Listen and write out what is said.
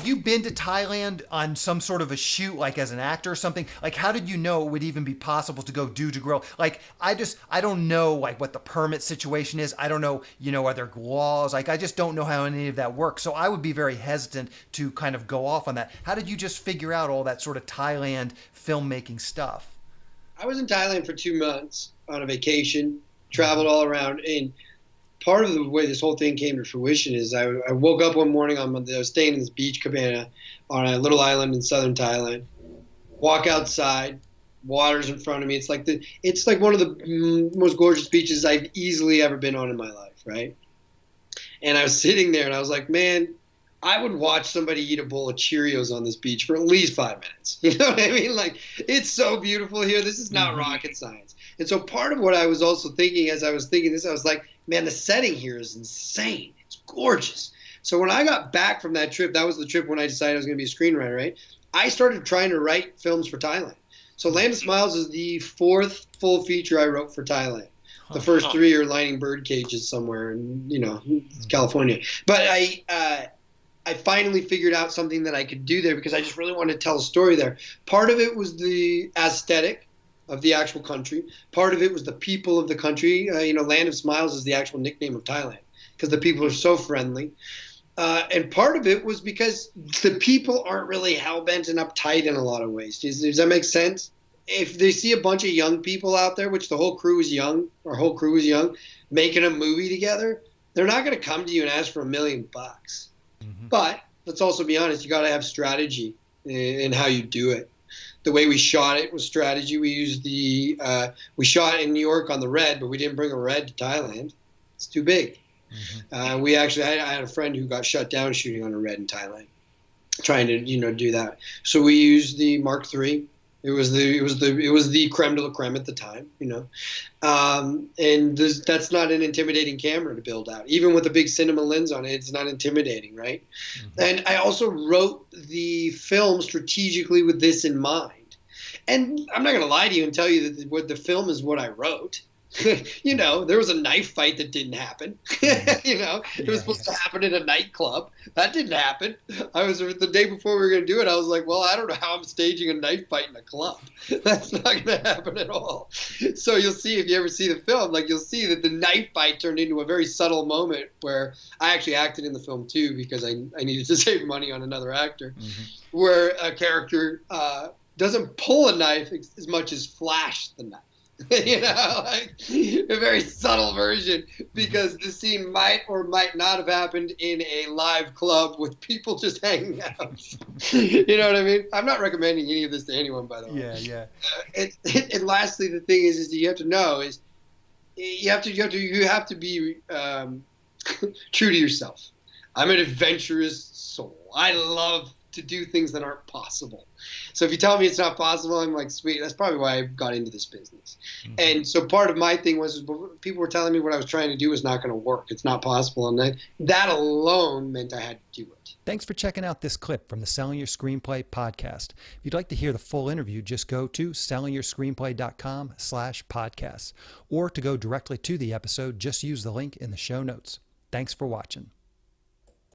you been to Thailand on some sort of a shoot, like as an actor or something? Like, how did you know it would even be possible to go do to grow? Like, I don't know, like, what the permit situation is. I don't know, are there laws? Like, I just don't know how any of that works. So I would be very hesitant to kind of go off on that. How did you just figure out all that sort of Thailand filmmaking stuff? I was in Thailand for 2 months on a vacation, traveled all around, and part of the way this whole thing came to fruition is I woke up one morning I was staying in this beach cabana on a little island in southern Thailand. Walk outside, water's in front of me. It's like one of the most gorgeous beaches I've easily ever been on in my life, right? And I was sitting there and I was like, man, I would watch somebody eat a bowl of Cheerios on this beach for at least 5 minutes. You know what I mean? Like, it's so beautiful here. This is not rocket science. And so part of what I was also thinking as I was thinking this, I was like, man, the setting here is insane. It's gorgeous. So when I got back from that trip, that was the trip when I decided I was going to be a screenwriter, right? I started trying to write films for Thailand. So Land of Smiles is the 4th full feature I wrote for Thailand. The first 3 are lining bird cages somewhere in, California. But I finally figured out something that I could do there because I just really wanted to tell a story there. Part of it was the aesthetic of the actual country. Part of it was the people of the country. Land of Smiles is the actual nickname of Thailand because the people are so friendly. And part of it was because the people aren't really hell-bent and uptight in a lot of ways. Does that make sense? If they see a bunch of young people out there, which our whole crew is young, making a movie together, they're not going to come to you and ask for $1 million. But let's also be honest, you got to have strategy in how you do it. The way we shot it was strategy. We used we shot in New York on the Red, but we didn't bring a Red to Thailand. It's too big. I had a friend who got shut down shooting on a Red in Thailand, trying to do that. So we used the Mark III. It was the creme de la creme at the time, and that's not an intimidating camera to build out. Even with a big cinema lens on it, it's not intimidating, right? And I also wrote the film strategically with this in mind. And I'm not going to lie to you and tell you that what the film is what I wrote. There was a knife fight that didn't happen. It was supposed to happen in a nightclub. That didn't happen. The day before we were going to do it, I was like, well, I don't know how I'm staging a knife fight in a club. That's not going to happen at all. So you'll see, if you ever see the film, you'll see that the knife fight turned into a very subtle moment where I actually acted in the film too because I needed to save money on another actor, where a character doesn't pull a knife as much as flash the knife. A very subtle version because the scene might or might not have happened in a live club with people just hanging out. You know what I mean? I'm not recommending any of this to anyone, by the way. Yeah. And lastly, the thing is that you have to know is you have to be true to yourself. I'm an adventurous soul. I love to do things that aren't possible. So if you tell me it's not possible, I'm like, sweet, that's probably why I got into this business. And so part of my thing was people were telling me what I was trying to do was not going to work. It's not possible. And that alone meant I had to do it. Thanks for checking out this clip from the Selling Your Screenplay podcast. If you'd like to hear the full interview, just go to sellingyourscreenplay.com/podcasts, or to go directly to the episode, just use the link in the show notes. Thanks for watching.